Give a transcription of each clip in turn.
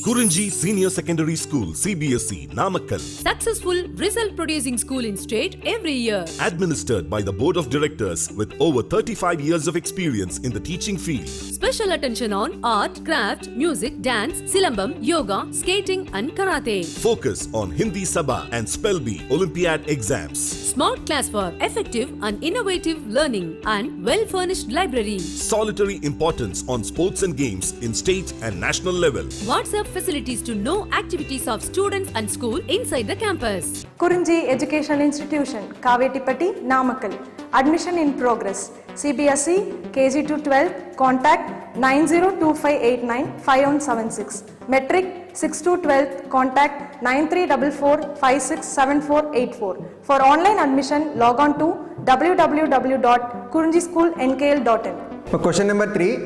Kurinji Senior Secondary School, CBSE, Namakkal. Successful result producing school in state every year. Administered by the Board of Directors with over 35 years of experience in the teaching field. Special attention on art, craft, music, dance, silambam, yoga, skating and karate. Focus on Hindi Sabha and Spell Bee Olympiad exams. Smart class for effective and innovative learning and well-furnished library. Solitary importance on sports and games in state and national level. WhatsApp facilities to know activities of students and school inside the campus. Kurinji Educational Institution, Kavetipatti, Namakkal. Admission in progress. CBSE, KG to 12, contact 9025895176. Metric 6 to 12, contact 9344567484. For online admission, log on to www.kurinjischoolnkl.in. Question number 3,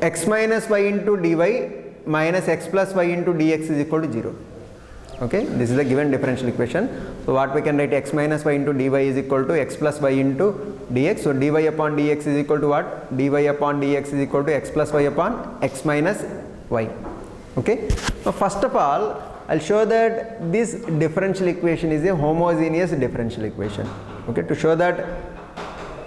x minus y into dy minus x plus y into dx is equal to 0. Okay, this is the given differential equation. So what we can write, x minus y into dy is equal to x plus y into dx. So dy upon dx is equal to what? Dy upon dx is equal to x plus y upon x minus y. Okay, now first of all I'll show that this differential equation is a homogeneous differential equation. Okay, to show that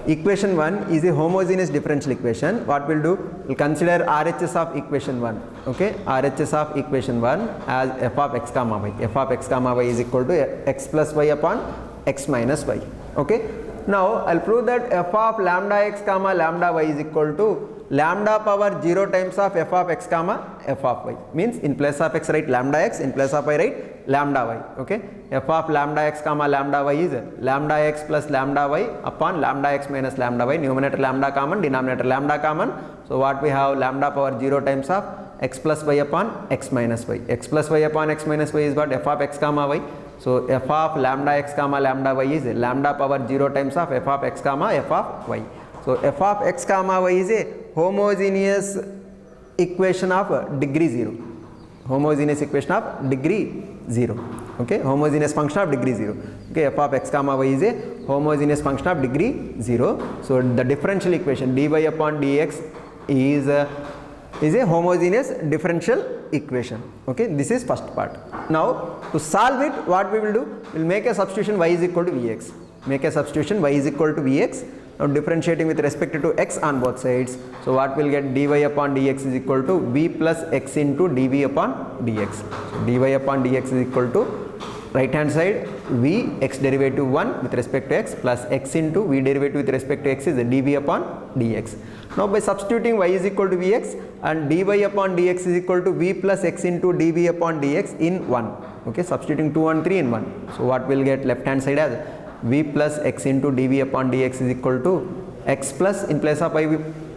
equation 1 is a homogeneous differential equation, what we'll do, we'll consider RHS of equation 1. Okay, RHS of equation 1 as f of x comma y. F of x comma y is equal to x plus y upon x minus y. Okay, now I'll prove that f of lambda x comma lambda y is equal to lambda power 0 times of f of x comma f of y. Means in place of x write lambda x, in place of y write lambda y. Okay, f of lambda x comma lambda y is lambda x plus lambda y upon lambda x minus lambda y. Numerator lambda common, denominator lambda common. So what we have, lambda power 0 times of x plus y upon x minus y. X plus y upon x minus y is what? F of x comma y. So f of lambda x comma lambda y is lambda power 0 times of f of x comma f of y. So f of x comma y is a homogeneous equation of degree 0. Homogeneous equation of degree 0. Okay, homogeneous function of degree 0. Okay, f of x comma y is a homogeneous function of degree 0. So the differential equation dy upon dx is a homogeneous differential equation. Okay, this is first part. Now to solve it, what we will do, we'll make a substitution y is equal to vx. Make a substitution y is equal to vx. Now differentiating with respect to x on both sides. So what we'll get, dy upon dx is equal to v plus x into dv upon dx. So dy upon dx is equal to right hand side v x derivative 1 with respect to x plus x into v derivative with respect to x is dv upon dx. Now by substituting y is equal to vx and dy upon dx is equal to v plus x into dv upon dx in 1. Okay, substituting 2 and 3 in 1. So what we'll get, left hand side as v plus x into dv upon dx is equal to x plus, in place of y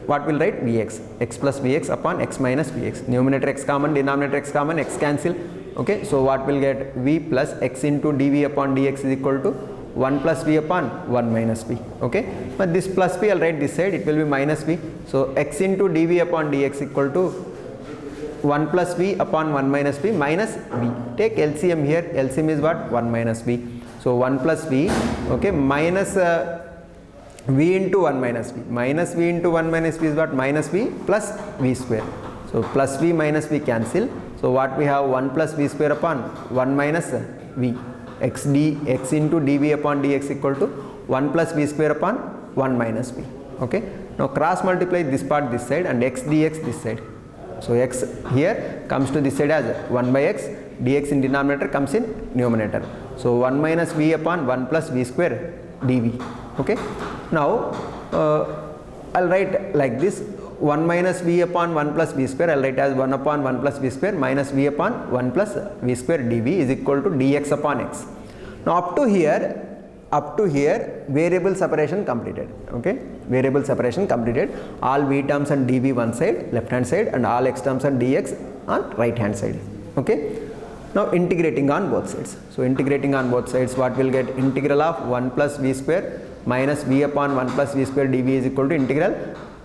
what will write, vx. X plus vx upon x minus vx. Numerator x common, denominator x common, x cancel. Okay, so what will get, v plus x into dv upon dx is equal to 1 plus v upon 1 minus v. Okay, but this plus v I'll write this side, it will be minus v. So x into dv upon dx equal to 1 plus v upon 1 minus v minus v. Take LCM here, LCM is what, 1 minus v. So 1 plus v, okay, minus v into 1 minus v. Minus v into 1 minus v is what, minus v plus v square. So plus v minus v cancel. So what we have, 1 plus v square upon 1 minus v. X into dv upon dx equal to 1 plus v square upon 1 minus v. Okay, now cross multiply this part this side and x dx this side. So x here comes to this side as 1 by x, dx in denominator comes in numerator. So 1 minus v upon 1 plus v square dv. Okay, now I'll write like this, 1 minus v upon 1 plus v square, I'll write as 1 upon 1 plus v square minus v upon 1 plus v square dv is equal to dx upon x. Now up to here variable separation completed. Okay, variable separation completed. All v terms and dv one side, left hand side, and all x terms and dx on right hand side. Okay, now integrating on both sides. So integrating on both sides, what will get, integral of 1 plus v square minus v upon 1 plus v square dv is equal to integral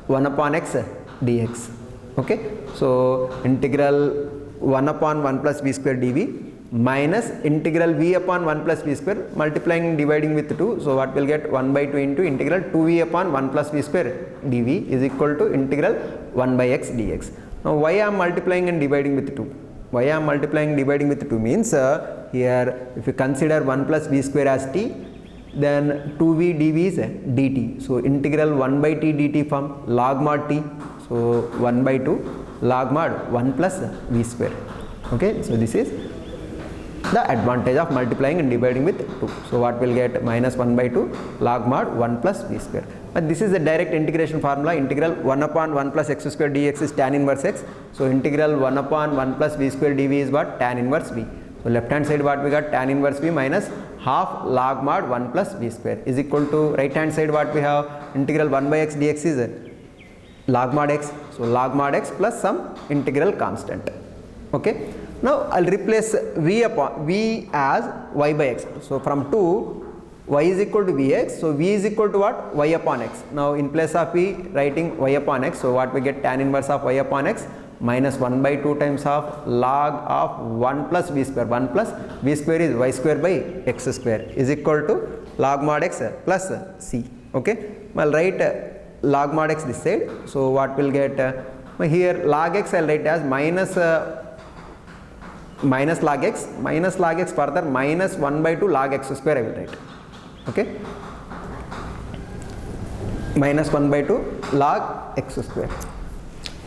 1 upon x dx. Okay, so integral 1 upon 1 plus v square dv minus integral v upon 1 plus v square, multiplying dividing with 2. So what will get, 1 by 2 into integral 2v upon 1 plus v square dv is equal to integral 1 by x dx. Now why I am multiplying and dividing with 2? Why I am multiplying and dividing with 2 means here if you consider 1 plus v square as t, then 2v dv is dt. So integral 1 by t dt from log mod t. So 1 by 2 log mod 1 plus v square. Okay, so this is the advantage of multiplying and dividing with 2. So what will get minus 1 by 2 log mod 1 plus v square. But this is the direct integration formula. Integral 1 upon 1 plus x square dx is tan inverse x. So integral 1 upon 1 plus v square dv is what? Tan inverse v. So left hand side what we got? Tan inverse v minus half log mod 1 plus v square is equal to right hand side what we have? Integral 1 by x dx is log mod x. So log mod x plus some integral constant. Okay. Now I'll replace v as y by x. So from 2 y is equal to vx. So v is equal to what? Y upon x. Now in place of v writing y upon x. So what we get? Tan inverse of y upon x minus 1 by 2 times of log of 1 plus v square. 1 plus v square is y square by x square is equal to log mod x plus c. Okay. I'll write log mod x this side. So what will get? Here log x I'll write as minus log x further minus 1 by 2 log x square I will write. Okay, minus 1 by 2 log x square,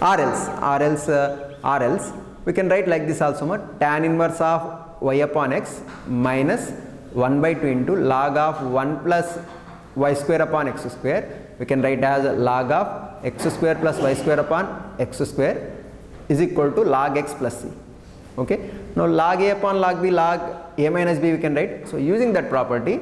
or else we can write like this also, tan inverse of y upon x minus 1 by 2 into log of 1 plus y square upon x square. We can write as log of x square plus y square upon x square is equal to log x plus c. Okay. Now log a upon log b, log a minus b we can write. So using that property,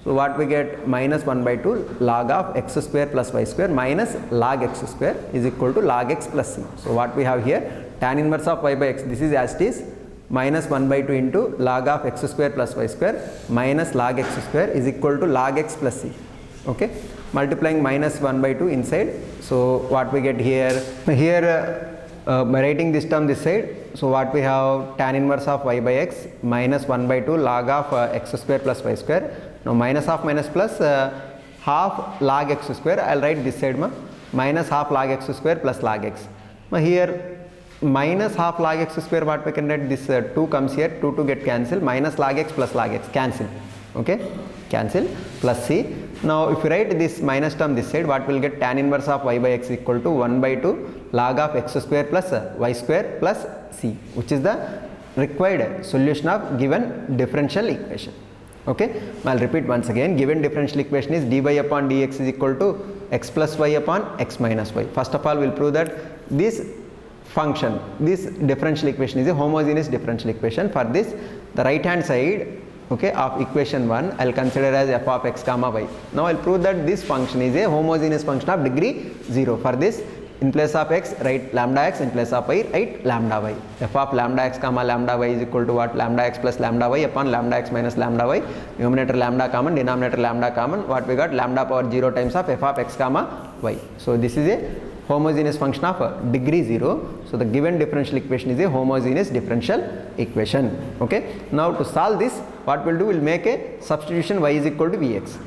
so what we get? Minus 1 by 2 log of x square plus y square minus log x square is equal to log x plus c. So what we have here? Tan inverse of y by x, this is as it is, minus 1 by 2 into log of x square plus y square minus log x square is equal to log x plus c. Okay. Multiplying minus 1 by 2 inside. So what we get here? By writing this term this side, so what we have? Tan inverse of y by x minus 1 by 2 log of x square plus y square. Now minus half minus plus half log x square, I will write this side minus half log x square plus log x. Here minus half log x square, what we can write? This 2 comes here, 2 get cancelled, minus log x plus log x cancel. Okay, cancel plus c. Now if you write this minus term this side, what will get? Tan inverse of y by x equal to 1 by 2 log of x square plus y square plus c, which is the required solution of given differential equation. Okay, I'll repeat once again. Given differential equation is dy upon dx is equal to x plus y upon x minus y. First of all, we'll prove that this function, this differential equation is a homogeneous differential equation. For this, the right hand side, okay, of equation 1 I'll consider as f of x comma y. Now I'll prove that this function is a homogeneous function of degree 0. For this, in place of x write lambda x, in place of y write lambda y. F of lambda x comma lambda y is equal to what? Lambda x plus lambda y upon lambda x minus lambda y. Numerator lambda common, denominator lambda common. What we got? Lambda power 0 times of f of x comma y. So this is a homogeneous function of degree 0. So the given differential equation is a homogeneous differential equation. Okay. Now to solve this, what we'll do? We'll make a substitution y is equal to vx.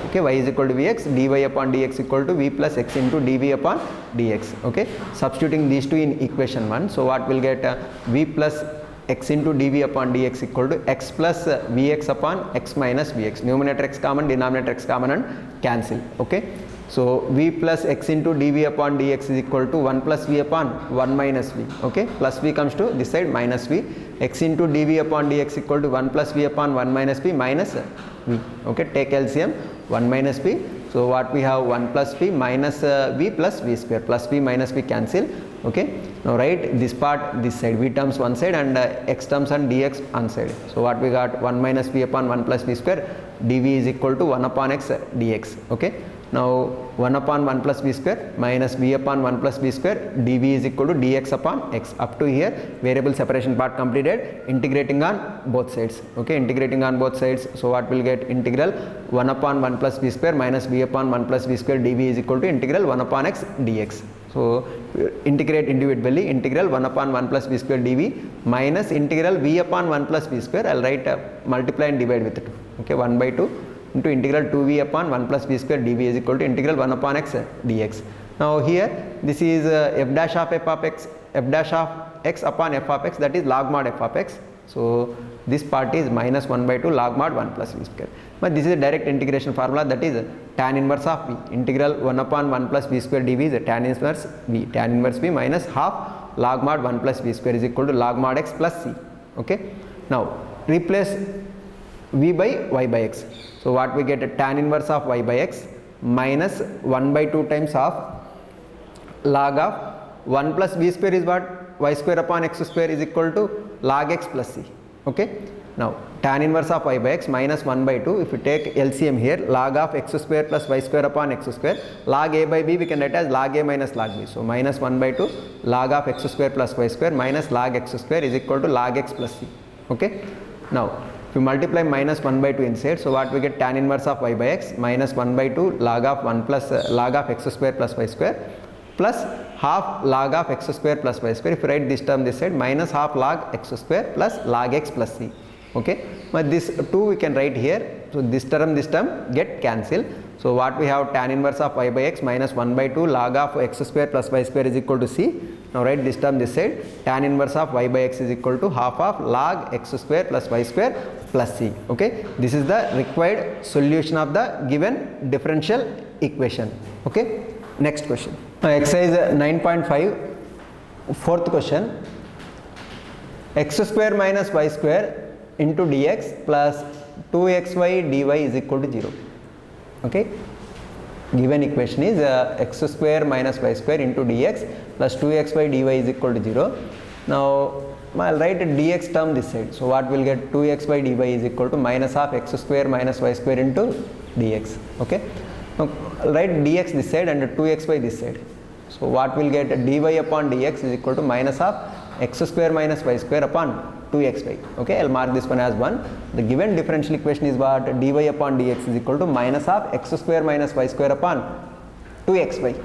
Okay, y is equal to vx, dy upon dx equal to v plus x into dv upon dx. Okay, substituting these two in equation 1. So what will get? V plus x into dv upon dx equal to x plus vx upon x minus vx. Numerator x common, denominator x common and cancel. Okay, so v plus x into dv upon dx is equal to 1 plus v upon 1 minus v. Okay, plus v comes to this side minus v. X into dv upon dx equal to 1 plus v upon 1 minus v minus v. Okay, take LCM 1 minus v. So what we have? 1 plus v minus v plus v square, plus v minus v cancel. Okay, now write this part this side, v terms one side and x terms and dx on side. So what we got? 1 minus v upon 1 plus v square, dv is equal to 1 upon x dx. Okay, now 1 upon 1 plus v square minus v upon 1 plus v square, dv is equal to dx upon x. Up to here variable separation part completed, integrating on both sides. Okay, integrating on both sides. So what will get? Integral 1 upon 1 plus v square minus v upon 1 plus v square dv is equal to integral 1 upon x dx. So integrate individually, integral 1 upon 1 plus v square dv minus integral v upon 1 plus v square. I'll write multiply and divide with 2. Okay, 1 by 2 into integral 2v upon 1 plus v square dv is equal to integral 1 upon x dx. Now here this is f dash of x upon f of x, that is log mod f of x. So this part is minus 1 by 2 log mod 1 plus v square. But this is a direct integration formula, that is tan inverse of v. Integral 1 upon 1 plus v square dv is tan inverse v. Tan inverse v minus half log mod 1 plus v square is equal to log mod x plus c. Okay. Now replace v by y by x. So what we get, tan inverse of y by x minus 1 by 2 times of log of 1 plus v square is what? Y square upon x square is equal to log x plus c. Okay. Now tan inverse of y by x minus 1 by 2, if you take LCM here, log of x square plus y square upon x square, log a by b we can write as log a minus log b. So minus 1 by 2 log of x square plus y square minus log x square is equal to log x plus c. Okay. Now if you multiply minus 1 by 2 inside, so what we get, tan inverse of y by x minus 1 by 2 log of 1 plus log of x square plus y square plus half log of x square plus y square. If you write this term this side, minus half log x square plus log x plus c. Okay. But this 2 we can write here. So this term get cancelled. So what we have, tan inverse of y by x minus 1 by 2 log of x square plus y square is equal to c. Now write this term this side, tan inverse of y by x is equal to half of log x square plus y square plus c. Okay. This is the required solution of the given differential equation. Okay. Next question. Now exercise 9.5, fourth question. X square minus y square into dx plus 2xy dy is equal to 0. Okay. Given equation is x square minus y square into dx plus 2xy dy is equal to 0. Now I'll write a dx term this side. So what we'll get, 2xy dy is equal to minus of x square minus y square into dx. Okay. Now I'll write dx this side and 2xy this side. So what we'll get, dy upon dx is equal to minus of x square minus y square upon 2xy. Okay, I'll mark this one as 1. The given differential equation is what, dy upon dx is equal to minus of x square minus y square upon 2xy.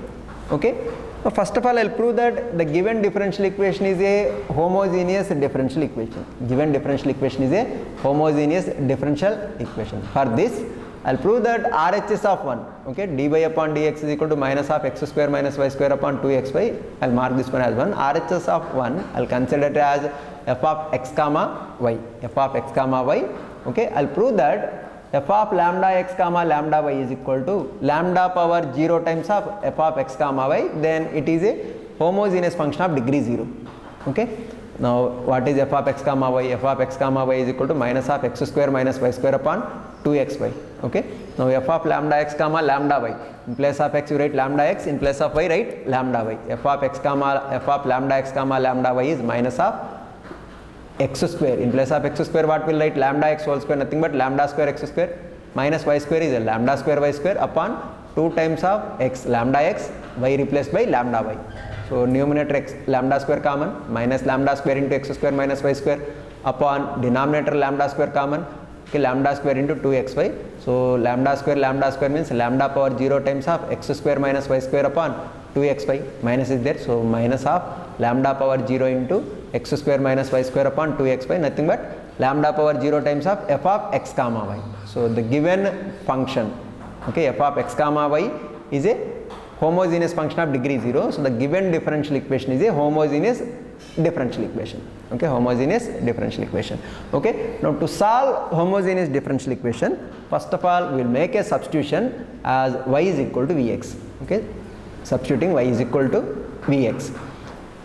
Okay. Now first of all, I'll prove that the given differential equation is a homogeneous differential equation. Given differential equation is a homogeneous differential equation. For this, I'll prove that RHS of 1, okay, dy upon dx is equal to minus of x square minus y square upon 2xy. I'll mark this one as 1. RHS of 1, I'll consider it as f of x comma y. F of x comma y. Okay, I'll prove that f of lambda x comma lambda y is equal to lambda power 0 times of f of x comma y. Then it is a homogeneous function of degree 0. Okay. Now what is f of x comma y? F of x comma y is equal to minus of x square minus y square upon 2xy. Okay. Now f of lambda x comma lambda y, in place of x you write lambda x, in place of y write lambda y. F of lambda x comma lambda y is minus of x square. In place of x square what will write, lambda x whole square, nothing but lambda square x square, minus y square is a lambda square y square upon 2 times of x, lambda x, y replaced by lambda y. So numerator x lambda square common, minus lambda square into x square minus y square upon denominator lambda square common, okay, lambda square into 2xy. So lambda square means lambda power 0 times of x square minus y square upon 2xy. Minus is there, so minus of lambda power 0 into x square minus y square upon 2xy, nothing but lambda power 0 times of f of x comma y. So the given function, okay, f of x comma y is a homogeneous function of degree 0. So the given differential equation is a homogeneous differential equation. Okay, homogeneous differential equation. Okay. Now to solve homogeneous differential equation, first of all we will make a substitution as y is equal to vx. Okay, substituting y is equal to vx.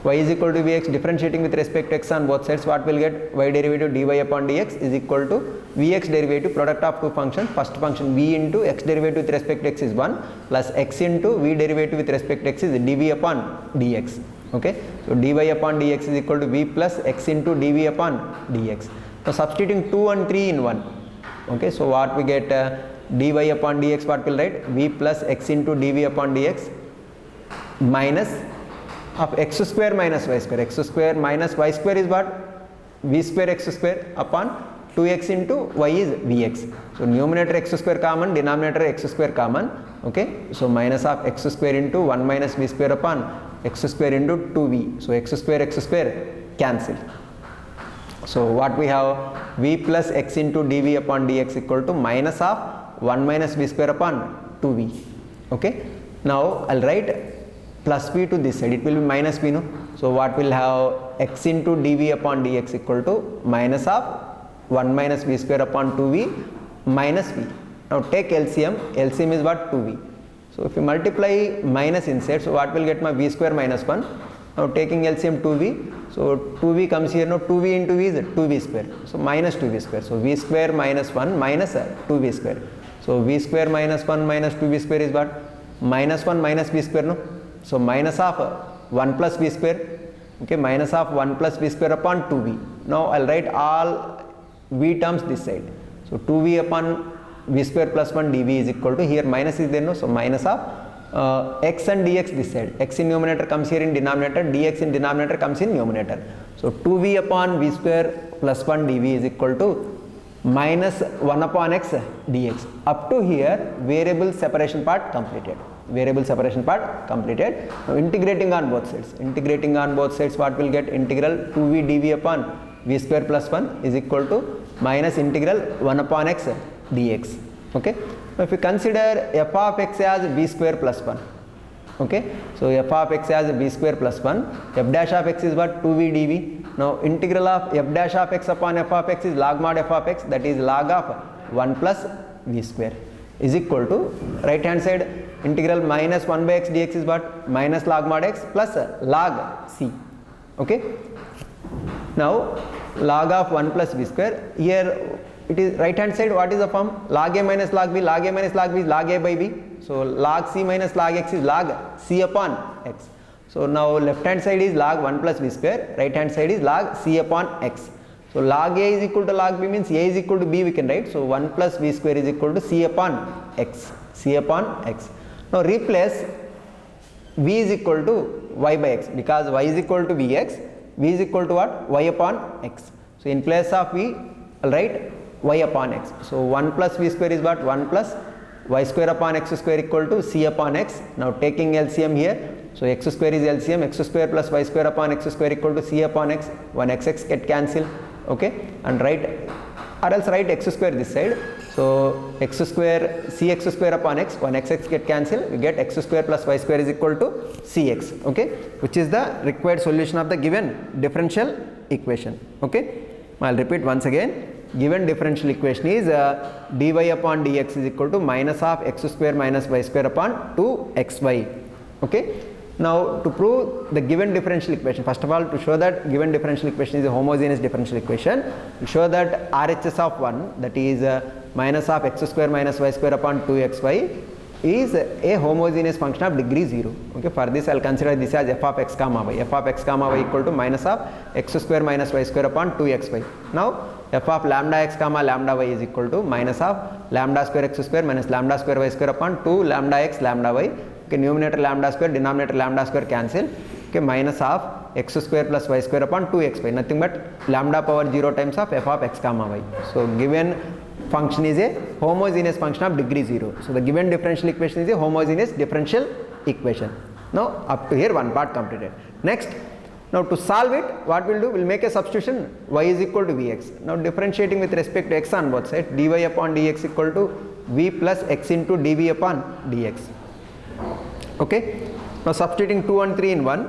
Y is equal to vx, differentiating with respect to x on both sides, what will get, y derivative dy upon dx is equal to vx derivative, product of two functions. First function v into x derivative with respect to x is 1 plus x into v derivative with respect to x is dv upon dx. Okay, so dy upon dx is equal to v plus x into dv upon dx. So substituting 2 and 3 in 1. Okay, so what we get, dy upon dx, what will write, v plus x into dv upon dx minus of x square minus y square. X square minus y square is what, v square x square upon 2x into y is vx. So numerator x square common, denominator x square common. Okay, so minus of x square into 1 minus v square upon x square into 2v. So x square cancel. So what we have, v plus x into dv upon dx equal to minus of 1 minus v square upon 2v. Okay, now I'll write plus b to this side, it will be minus b, no? So what will have x into dv upon dx equal to minus of 1 minus v square upon 2v minus v. Now take LCM, LCM is what? 2v. So if you multiply minus inside, so what will get my v square minus 1? Now taking LCM 2v, so 2v comes here, now 2v into v is 2v square, so minus 2v square. So v square minus 1 minus 2v square. So v square minus 1 minus 2v square is what? Minus 1 minus v square, no? So minus of 1 plus v square, okay, minus of 1 plus v square upon 2v. Now I'll write all v terms this side. So 2v upon v square plus 1 dv is equal to, here minus is there, no? So minus of x and dx this side. X in numerator comes here in denominator, dx in denominator comes in numerator. So 2v upon v square plus 1 dv is equal to minus 1 upon x dx. Up to here variable separation part completed. Variable separation part completed. Now integrating on both sides. Integrating on both sides, what will get? Integral 2v dv upon v square plus 1 is equal to minus integral 1 upon x dx. Okay. Now if you consider f of x as b square plus 1, okay, so f of x as b square plus 1, f dash of x is what? 2v dv. Now integral of f dash of x upon f of x is log mod f of x, that is log of 1 plus v square is equal to, right hand side, integral minus 1 by x dx is what? Minus log mod x plus log c. Okay. Now log of 1 plus v square, here it is right hand side, what is the form? Log a minus log b, log a minus log b is log a by b. So log c minus log x is log c upon x. So now left hand side is log 1 plus v square, right hand side is log c upon x. So log a is equal to log b means a is equal to b we can write. So 1 plus v square is equal to c upon x, c upon x. Now replace v is equal to y by x, because y is equal to vx, v is equal to what? Y upon x. So in place of v, I'll write y upon x. So 1 plus v square is what? 1 plus y square upon x square equal to c upon x. Now taking LCM here, so x square is LCM, x square plus y square upon x square equal to c upon x, 1 x get cancelled, okay, and write, or else write x square this side. So x square, cx square upon x, 1 x get cancelled, we get x square plus y square is equal to cx, okay, which is the required solution of the given differential equation. Okay, I'll repeat once again. Given differential equation is dy upon dx is equal to minus of x square minus y square upon 2xy. Okay. Now to prove the given differential equation, first of all, to show that given differential equation is a homogeneous differential equation, to show that RHS of 1, that is minus of x square minus y square upon 2xy, is a homogeneous function of degree 0. Okay, for this I will consider this as f of x comma y. F of x comma y equal to minus of x square minus y square upon 2xy. Now f of lambda x comma lambda y is equal to minus of lambda square x square minus lambda square y square upon 2 lambda x lambda y. Okay, numerator lambda square, denominator lambda square cancel. Okay, minus of x square plus y square upon 2xy, nothing but lambda power 0 times of f of x comma y. So given function is a homogeneous function of degree 0. So the given differential equation is a homogeneous differential equation. Now up to here one part completed. Next, now to solve it, what we'll do, we'll make a substitution, y is equal to vx. Now differentiating with respect to x on both sides, dy upon dx equal to v plus x into dv upon dx. Okay, now substituting 2 and 3 in 1,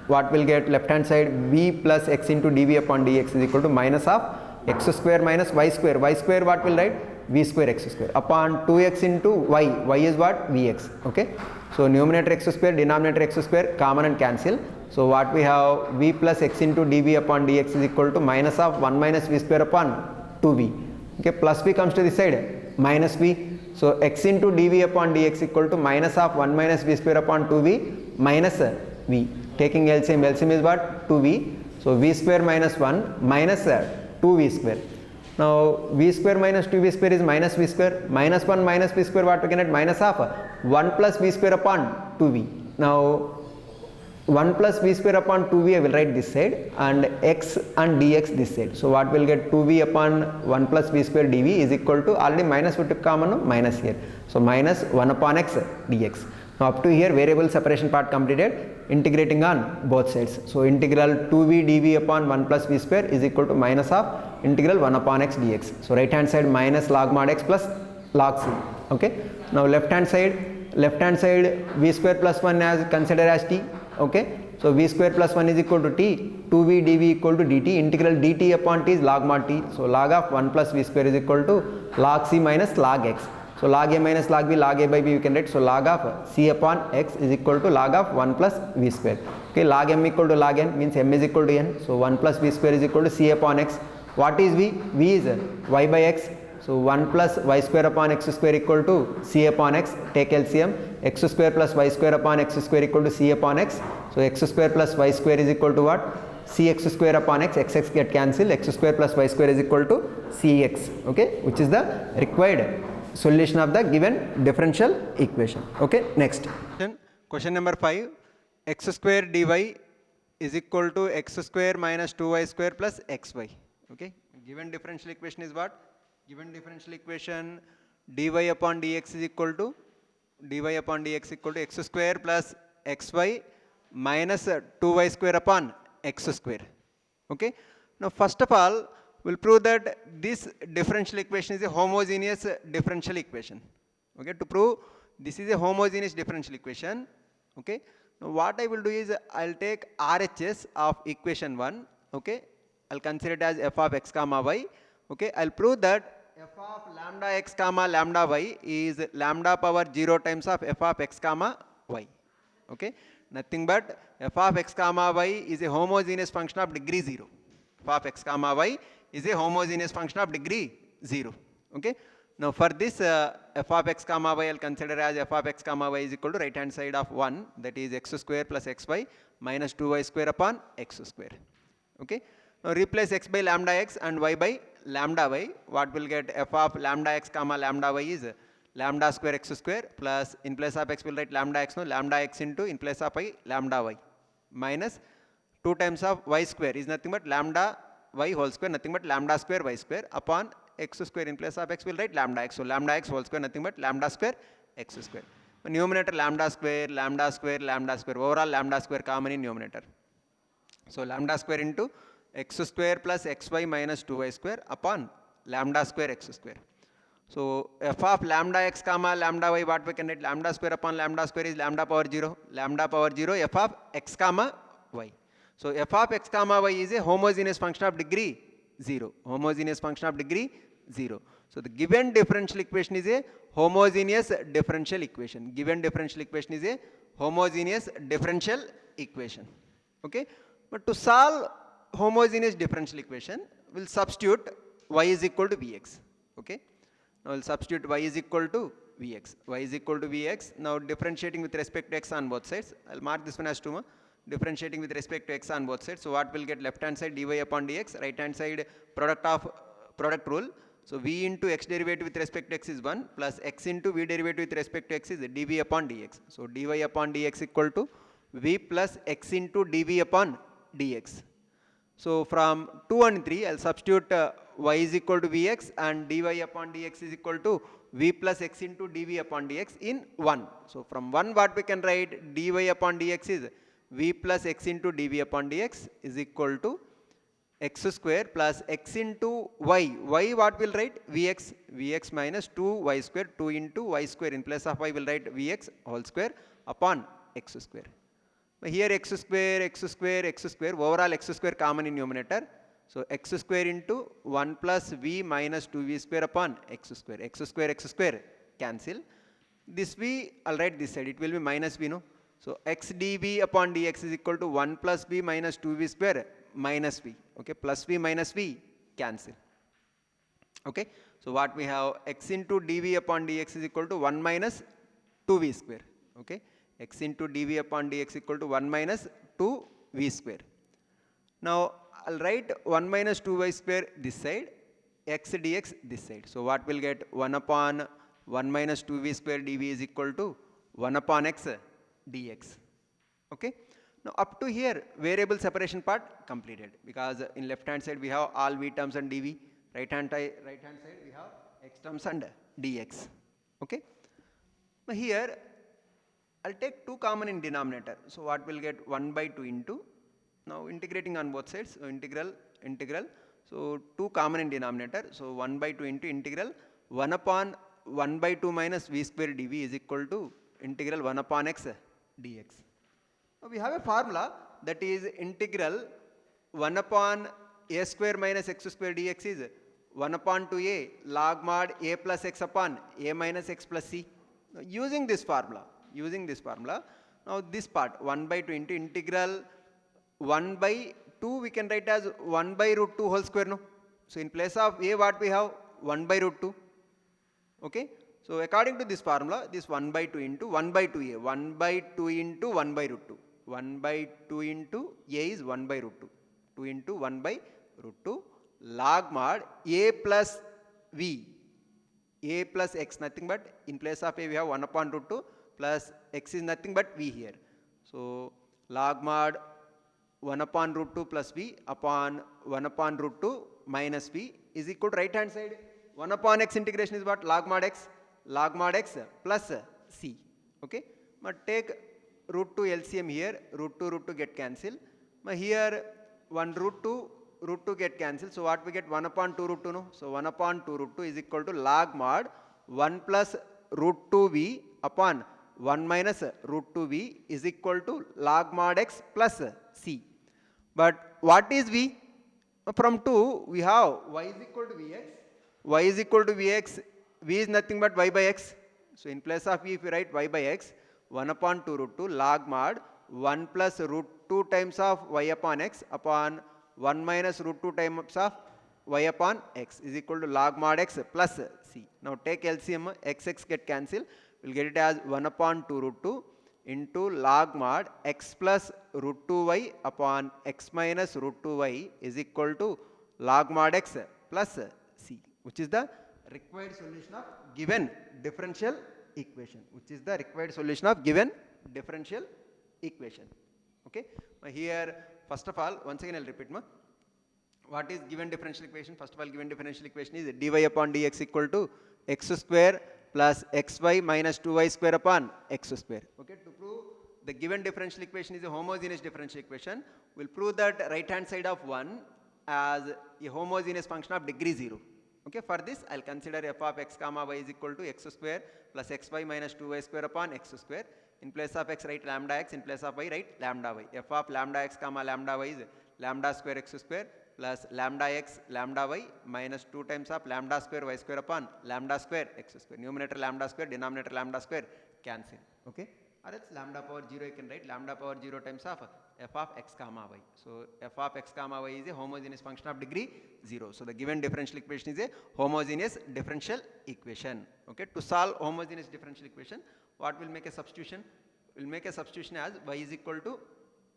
what will get? Left hand side v plus x into dv upon dx is equal to minus of x square minus y square. Y square what will write? V square x square upon 2x into y. Y is what? Vx. Okay, so numerator x square, denominator x square common and cancel. So what we have? V plus x into dv upon dx is equal to minus of 1 minus v square upon 2v. Okay, plus v comes to this side, minus v. So x into dv upon dx equal to minus of 1 minus v square upon 2v minus v. Taking LCM, LCM is what? 2v. So v square minus 1 minus 2v square. Now v square minus 2v square is minus v square, minus 1 minus v square, what we can get? Minus of 1 plus v square upon 2v. Now 1 plus v square upon 2v I will write this side, and x and dx this side. So what will get? 2v upon 1 plus v square dv is equal to, already minus we took common, no? Minus here. So minus 1 upon x dx. Now up to here variable separation part completed, integrating on both sides. So integral 2v dv upon 1 plus v square is equal to minus of integral 1 upon x dx. So right hand side minus log mod x plus log c. Okay, now left hand side left hand side v square plus 1 as consider as t. Okay, so v square plus 1 is equal to t, 2v dv equal to dt, integral dt upon t is log mod t. So log of 1 plus v square is equal to log c minus log x. So log a minus log b, log a by b we can write. So log of c upon x is equal to log of 1 plus v square. Okay, log m equal to log n means m is equal to n. So 1 plus v square is equal to c upon x. What is v? V is y by x. So 1 plus y square upon x square equal to c upon x. Take LCM. X square plus y square upon x square equal to c upon x. So x square plus y square is equal to what? Cx square upon x. X get cancelled. X square plus y square is equal to cx. Okay, which is the required solution of the given differential equation. Okay, next. Question number 5. X square dy is equal to x square minus 2y square plus xy. Okay, given differential equation is what? Given differential equation dy upon dx is equal to x square plus xy minus 2y square upon x square. Okay, now first of all we'll prove that this differential equation is a homogeneous differential equation. Okay, to prove this is a homogeneous differential equation. Okay, now what I will do is I'll take RHS of equation 1. Okay, I'll consider it as f of x comma y. Okay, I'll prove that f of lambda x comma lambda y is lambda power 0 times of f of x comma y. Okay, nothing but f of x comma y is a homogeneous function of degree 0. F of x comma y is a homogeneous function of degree 0. Okay, now for this f of x comma y I'll consider as f of x comma y is equal to right hand side of 1, that is x square plus xy minus 2y square upon x square. Okay, now replace x by lambda x and y by lambda y. What will get? F of lambda x comma lambda y is lambda square x square plus in place of x will write lambda x, no, lambda x into in place of y lambda y minus 2 times of y square is nothing but lambda y whole square, nothing but lambda square y square upon x square. In place of x will write lambda x. So lambda x whole square nothing but lambda square x square. Numerator lambda square, lambda square, lambda square. Overall lambda square common in numerator. So lambda square into x square plus xy minus 2y square upon lambda square x square. So f of lambda x comma lambda y, what we can write? Lambda square upon lambda square is lambda power 0. Lambda power 0 f of x comma y. So f of x comma y is a homogeneous function of degree 0. Homogeneous function of degree 0. So the given differential equation is a homogeneous differential equation. Given differential equation is a homogeneous differential equation. Okay, but to solve homogeneous differential equation we'll substitute y is equal to vx. Okay, now we'll substitute y is equal to vx. Y is equal to vx. Now differentiating with respect to x on both sides. I'll mark this one as 2. Differentiating with respect to x on both sides. So what will get? Left hand side dy upon dx, right hand side product rule. So v into x derivative with respect to x is 1 plus x into v derivative with respect to x is dv upon dx. So dy upon dx equal to v plus x into dv upon dx. So from 2 and 3 I'll substitute y is equal to vx and dy upon dx is equal to v plus x into dv upon dx in 1. So from 1 what we can write? Dy upon dx is v plus x into dv upon dx is equal to x square plus x into y. Y what will write? Vx. Vx minus 2y square. 2 into y square. In place of y will write vx whole square upon x square. Here x square, overall x square common in numerator. So x square into 1 plus v minus 2v square upon x square cancel. This v I'll write this side, it will be minus v, no. So x dv upon dx is equal to 1 plus v minus 2v square minus v. Okay, plus v minus v cancel. Okay, so what we have? X into dv upon dx is equal to 1 minus 2v square. Okay, x into dv upon dx equal to 1 minus 2v square. Now I'll write 1 minus 2y square this side, x dx this side. So what will get? 1 upon 1 minus 2v square dv is equal to 1 upon x dx. Okay, now up to here variable separation part completed, because in left hand side we have all v terms and dv, right hand side we have x terms and dx. Okay, now here I'll take 2 common in denominator. So what will get? 1 by 2 into, now integrating on both sides, so integral. So 2 common in denominator. So 1 by 2 into integral 1 upon 1 by 2 minus v square dv is equal to integral 1 upon x dx. Now we have a formula that is integral 1 upon a square minus x square dx is 1 upon 2a log mod a plus x upon a minus x plus c. Now, using this formula, now this part 1 by 2 into integral 1 by 2 we can write as 1 by root 2 whole square, no? So in place of a what we have 1 by root 2, okay? So according to this formula, this 1 by 2 into 1 by 2a, 1 by 2 into 1 by root 2, 1 by 2 into a is 1 by root 2, 2 into 1 by root 2 log mod a plus v, a plus x nothing but in place of a we have 1 upon root 2 plus x is nothing but v here. So log mod 1 upon root 2 plus v upon 1 upon root 2 minus v is equal to right hand side 1 upon x integration is what? Log mod x plus c. Okay. But take root 2 LCM here, root 2 get cancelled. But here 1 root 2 get cancelled. So what we get 1 upon 2 root 2, no? So 1 upon 2 root 2 is equal to log mod 1 plus root 2v upon 1 minus root 2v is equal to log mod x plus c. But what is v? From 2 we have y is equal to vx, v is nothing but y by x. So in place of v if you write y by x, 1 upon 2 root 2 log mod 1 plus root 2 times of y upon x upon 1 minus root 2 times of y upon x is equal to log mod x plus c. Now take LCM, x get cancelled, we'll get it as 1 upon 2 root 2 into log mod x plus root 2y upon x minus root 2y is equal to log mod x plus c, which is the required solution of given differential equation, Okay. Here first of all, once again I'll repeat. What is given differential equation? First of all, given differential equation is dy upon dx equal to x square plus xy minus 2y square upon x square. Okay. To prove the given differential equation is a homogeneous differential equation, we'll prove that right hand side of 1 as a homogeneous function of degree 0. Okay. For this, I'll consider f of x comma y is equal to x square plus xy minus 2y square upon x square. In place of x, write lambda x. In place of y, write lambda y. F of lambda x comma lambda y is lambda square x square plus lambda x lambda y minus 2 times of lambda square y square upon lambda square x square. Numerator lambda square, denominator lambda square, cancel. Okay. Or else lambda power 0 you can write lambda power 0 times of f of x comma y. So f of x comma y is a homogeneous function of degree 0. So the given differential equation is a homogeneous differential equation. Okay. To solve homogeneous differential equation, what will make a substitution? We'll make a substitution as y is equal to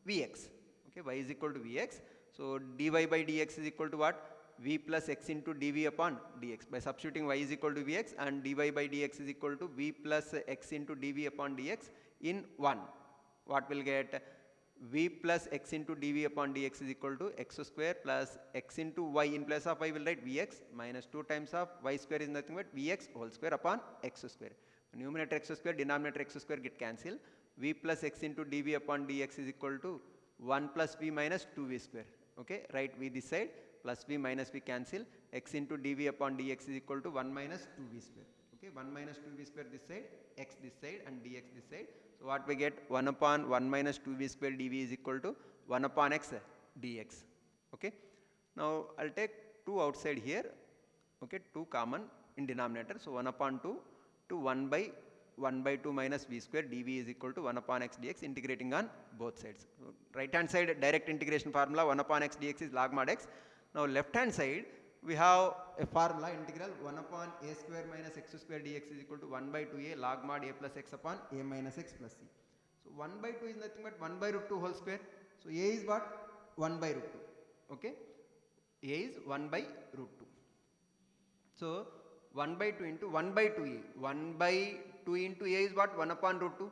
vx. Okay. Y is equal to vx. So dy by dx is equal to what? V plus x into dv upon dx. By substituting y is equal to vx and dy by dx is equal to v plus x into dv upon dx in 1. What will get? V plus x into dv upon dx is equal to x square plus x into y. In place of y will write vx minus 2 times of y square is nothing but vx whole square upon x square. Numerator x square, denominator x square get cancelled. V plus x into dv upon dx is equal to 1 plus v minus 2v square. Okay, write v this side plus v minus v cancel. X into dv upon dx is equal to 1 minus 2v square. Okay, 1 minus 2v square this side, x this side and dx this side. So what we get? 1 upon 1 minus 2v square dv is equal to 1 upon x dx. Okay. Now I'll take 2 outside here. Okay, 2 common in denominator. So 1 upon 2 to 1 by 2 minus v square dv is equal to 1 upon x dx, integrating on both sides. So right hand side direct integration formula 1 upon x dx is log mod x. Now left hand side we have a formula integral 1 upon a square minus x square dx is equal to 1 by 2a log mod a plus x upon a minus x plus c. So 1 by 2 is nothing but 1 by root 2 whole square. So a is what? 1 by root 2. Okay. A is 1 by root 2. So 1 by 2 into 1 by 2a. 1 by 2 into a is what? 1 upon root 2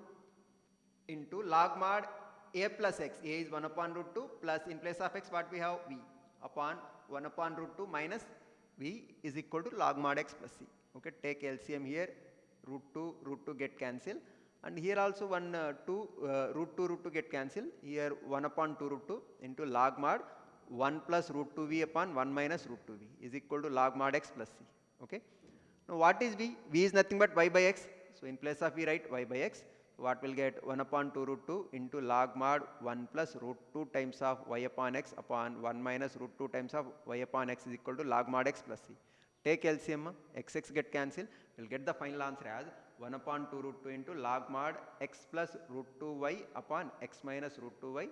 into log mod a plus x. A is 1 upon root 2 plus in place of x what we have? V upon 1 upon root 2 minus v is equal to log mod x plus c. Okay, take LCM here, root 2 get cancelled and here also root 2 get cancelled. Here 1 upon 2 root 2 into log mod 1 plus root 2v upon 1 minus root 2v is equal to log mod x plus c. Okay. Now what is v? V is nothing but y by x. So in place of v write y by x. what will get 1 upon 2 root 2 into log mod 1 plus root 2 times of y upon x upon 1 minus root 2 times of y upon x is equal to log mod x plus c. Take LCM, x get cancelled, we'll get the final answer as 1 upon 2 root 2 into log mod x plus root 2y upon x minus root 2y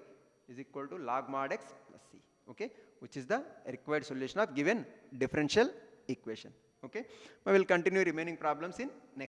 is equal to log mod x plus c, okay, which is the required solution of given differential equation, okay. We will continue remaining problems in next